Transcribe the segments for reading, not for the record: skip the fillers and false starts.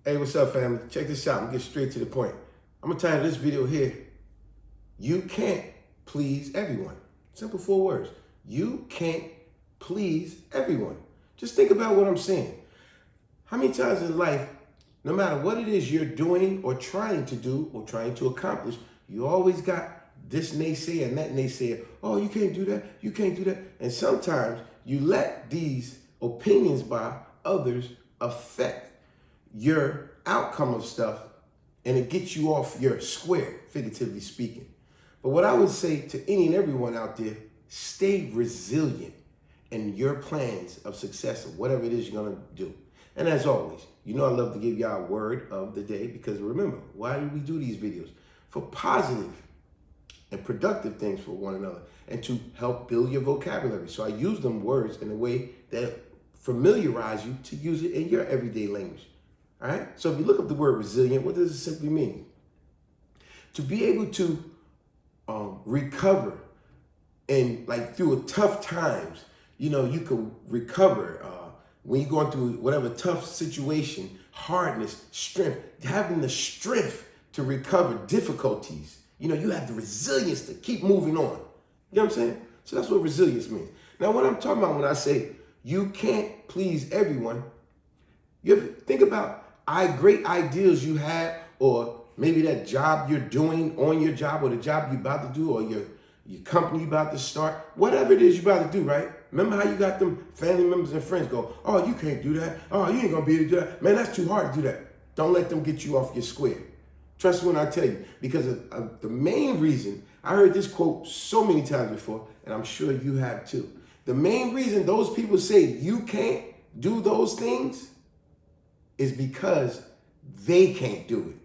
Hey, what's up, family? Check this out. I'm gonna get straight to the point. I'm gonna title this video here, You Can't Please Everyone. Simple 4 words. You can't please everyone. Just think about what I'm saying. How many times in life, no matter what it is you're doing or trying to do or trying to accomplish, you always got this naysayer and that naysayer. Oh, you can't do that. You can't do that. And sometimes you let these opinions by others affect your outcome of stuff, and it gets you off your square, figuratively speaking. But what I would say to any and everyone out there, stay resilient in your plans of success of whatever it is you're going to do. And as always, you know I love to give y'all a word of the day, because remember, why do we do these videos? For positive and productive things for one another, and to help build your vocabulary. So I use them words in a way that familiarize you to use it in your everyday language. All right. So if you look up the word resilient, what does it simply mean? To be able to recover and like through tough times, you can recover when you're going through whatever tough situation, hardness, strength, having the strength to recover difficulties. You have the resilience to keep moving on. You know what I'm saying? So that's what resilience means. Now, what I'm talking about when I say you can't please everyone, you ever think about great ideas you had, or maybe that job you're doing on your job, or the job you're about to do, or your company you're about to start, whatever it is you're about to do, right? Remember how you got them family members and friends go, oh, you can't do that. Oh, you ain't gonna be able to do that. Man, that's too hard to do that. Don't let them get you off your square. Trust me when I tell you, because of the main reason, I heard this quote so many times before, and I'm sure you have too. The main reason those people say you can't do those things is because they can't do it.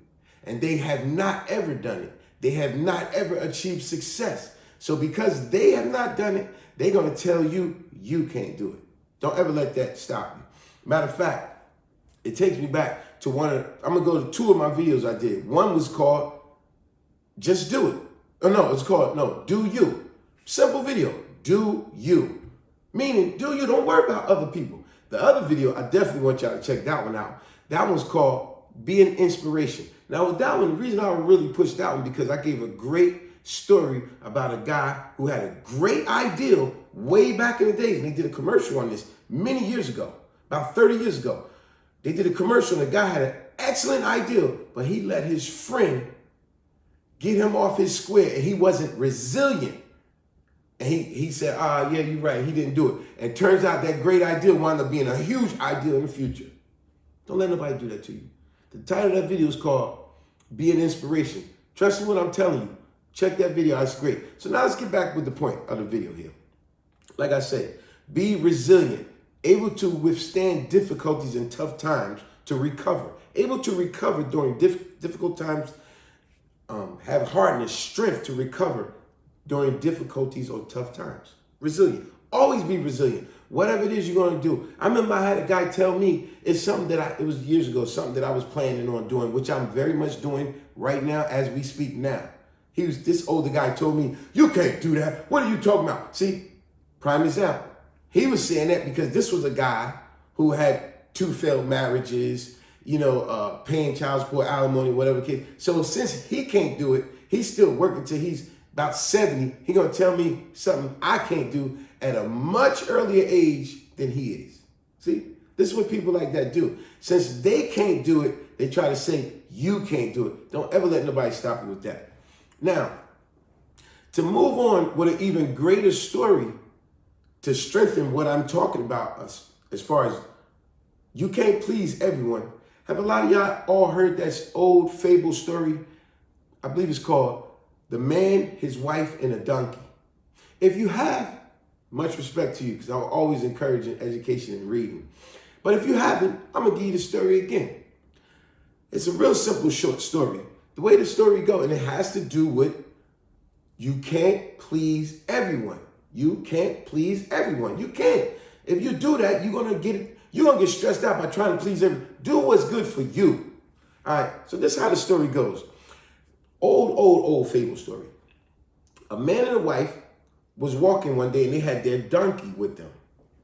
And they have not ever done it. They have not ever achieved success. So because they have not done it, they're going to tell you, you can't do it. Don't ever let that stop you. Matter of fact, it takes me back to I'm going to go to 2 of my videos I did. One was called Just Do It. Oh, no, it's called, no, Do You. Simple video, Do You. Meaning, do you, don't worry about other people. The other video, I definitely want y'all to check that one out. That one's called Be an Inspiration. Now with that one, the reason I really pushed that one, because I gave a great story about a guy who had a great idea way back in the days. And they did a commercial on this many years ago, about 30 years ago. They did a commercial and the guy had an excellent idea, but he let his friend get him off his square, and he wasn't resilient. And he said, yeah, you're right. He didn't do it. And turns out that great idea wound up being a huge idea in the future. Don't let nobody do that to you. The title of that video is called Be an Inspiration. Trust me when I'm telling you. Check that video. It's great. So now let's get back with the point of the video here. Like I said, be resilient, able to withstand difficulties and tough times to recover, able to recover during difficult times, have hardness, strength to recover during difficulties or tough times. Resilient. Always be resilient. Whatever it is you're going to do. I remember I had a guy tell me, it's something that it was years ago, something that I was planning on doing, which I'm very much doing right now as we speak now. This older guy told me, you can't do that. What are you talking about? See, prime example. He was saying that because this was a guy who had 2 failed marriages, paying child support, alimony, whatever the case. So since he can't do it, he's still working till he's about 70. He's going to tell me something I can't do at a much earlier age than he is. See, this is what people like that do. Since they can't do it, they try to say, you can't do it. Don't ever let nobody stop you with that. Now, to move on with an even greater story to strengthen what I'm talking about as far as you can't please everyone, have a lot of y'all all heard that old fable story? I believe it's called The Man, His Wife, and a Donkey. If you have, much respect to you, because I'm always encouraging education and reading. But if you haven't, I'm going to give you the story again. It's a real simple, short story. The way the story goes, and it has to do with you can't please everyone. You can't please everyone. You can't. If you do that, you're gonna get stressed out by trying to please everyone. Do what's good for you. All right. So this is how the story goes. Old fable story. A man and a wife was walking one day, and they had their donkey with them.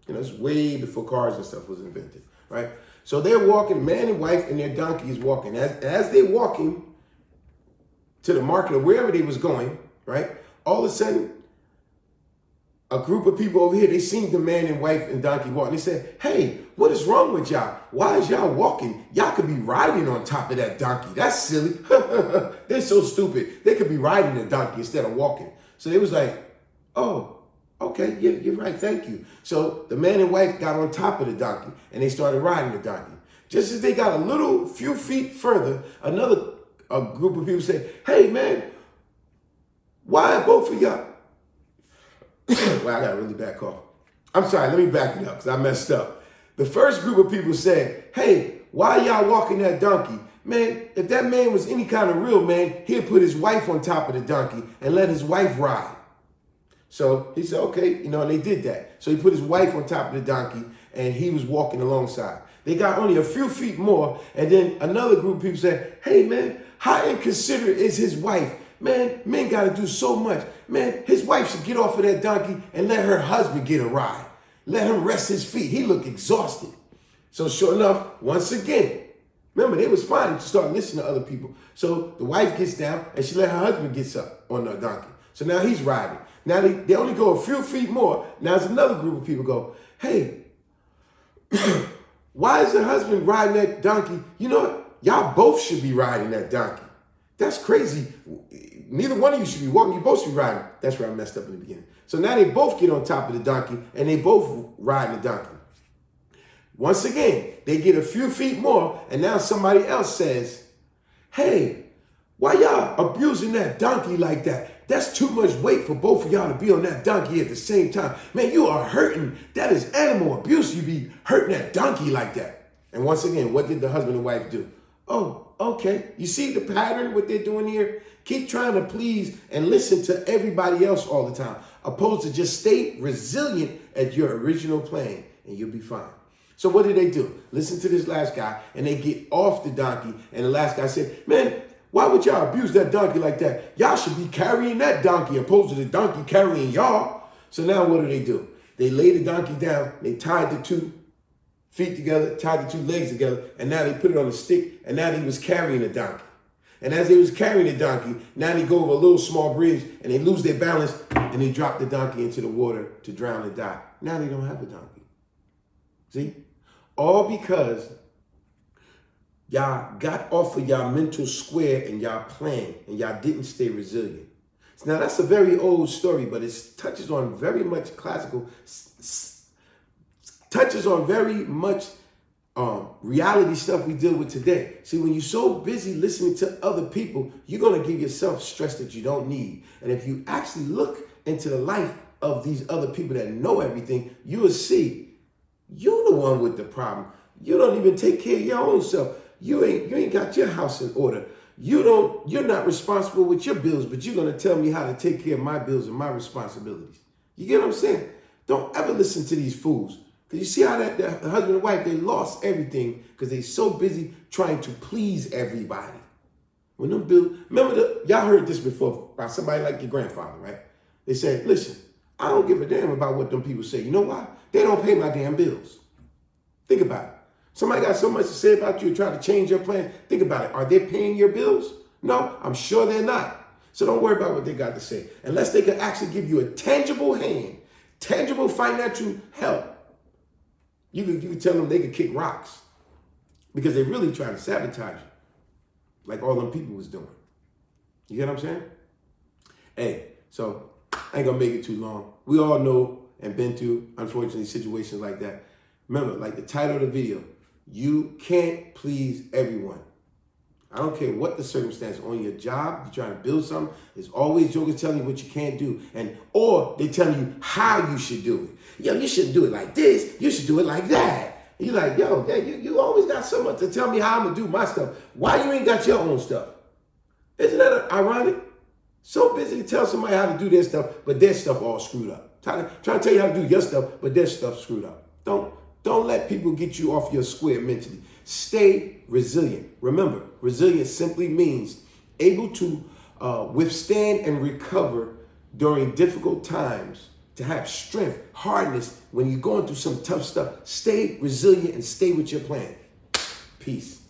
It's way before cars and stuff was invented, right? So they're walking, man and wife and their donkey is walking. As they're walking to the market or wherever they was going, right? All of a sudden, a group of people over here, they seen the man and wife and donkey walking. They said, hey, what is wrong with y'all? Why is y'all walking? Y'all could be riding on top of that donkey. That's silly. They're so stupid. They could be riding a donkey instead of walking. So they was like, oh, okay, yeah, you're right, thank you. So the man and wife got on top of the donkey and they started riding the donkey. Just as they got a few feet further, a group of people said, hey man, why are both of y'all? Well, I got a really bad cough. I'm sorry, let me back it up because I messed up. The first group of people said, hey, why y'all walking that donkey? Man, if that man was any kind of real man, he'd put his wife on top of the donkey and let his wife ride. So he said, okay, and they did that. So he put his wife on top of the donkey and he was walking alongside. They got only a few feet more. And then another group of people said, hey man, how inconsiderate is his wife? Man, men got to do so much. Man, his wife should get off of that donkey and let her husband get a ride. Let him rest his feet. He looked exhausted. So sure enough, once again, remember, they was fine to start listening to other people. So the wife gets down and she let her husband get up on the donkey. So now he's riding. Now they only go a few feet more. Now there's another group of people go, hey, why is the husband riding that donkey? You know what? Y'all both should be riding that donkey. That's crazy. Neither one of you should be walking. You both should be riding. That's where I messed up in the beginning. So now they both get on top of the donkey and they both ride the donkey. Once again, they get a few feet more and now somebody else says, hey, why y'all abusing that donkey like that? That's too much weight for both of y'all to be on that donkey at the same time. Man, you are hurting. That is animal abuse. You be hurting that donkey like that. And once again, what did the husband and wife do? Oh, okay. You see the pattern, what they're doing here? Keep trying to please and listen to everybody else all the time, opposed to just stay resilient at your original plan and you'll be fine. So what did they do? Listen to this last guy and they get off the donkey and the last guy said, man, why would y'all abuse that donkey like that? Y'all should be carrying that donkey opposed to the donkey carrying y'all. So now what do? They lay the donkey down, they tied the 2 feet together, tied the 2 legs together, and now they put it on a stick, and now he was carrying the donkey. And as they was carrying the donkey, now they go over a little small bridge, and they lose their balance, and they drop the donkey into the water to drown and die. Now they don't have a donkey. See? All because y'all got off of y'all mental square and y'all plan, and y'all didn't stay resilient. Now, that's a very old story, but it touches on very much classical, touches on very much reality stuff we deal with today. See, when you're so busy listening to other people, you're going to give yourself stress that you don't need. And if you actually look into the life of these other people that know everything, you will see you're the one with the problem. You don't even take care of your own self. You ain't got your house in order. You're not responsible with your bills, but you're going to tell me how to take care of my bills and my responsibilities. You get what I'm saying? Don't ever listen to these fools. Because you see how that husband and wife, they lost everything because they're so busy trying to please everybody. When them bills, remember, y'all heard this before about somebody like your grandfather, right? They said, listen, I don't give a damn about what them people say. You know why? They don't pay my damn bills. Think about it. Somebody got so much to say about you and try to change your plan. Think about it. Are they paying your bills? No, I'm sure they're not. So don't worry about what they got to say. Unless they can actually give you a tangible hand, tangible financial help, you can tell them they can kick rocks because they're really trying to sabotage you like all them people was doing. You get what I'm saying? Hey, so I ain't going to make it too long. We all know and been through, unfortunately, situations like that. Remember, like the title of the video, you can't please everyone. I don't care what the circumstance. On your job, you're trying to build something, there's always jokers telling you what you can't do. Or they telling you how you should do it. Yo, you shouldn't do it like this. You should do it like that. And you're like, yo, you always got someone to tell me how I'm going to do my stuff. Why you ain't got your own stuff? Isn't that ironic? So busy to tell somebody how to do their stuff, but their stuff all screwed up. Trying to tell you how to do your stuff, but their stuff screwed up. Don't let people get you off your square mentally. Stay resilient. Remember, resilience simply means able to withstand and recover during difficult times, to have strength, hardness when you're going through some tough stuff. Stay resilient and stay with your plan. Peace.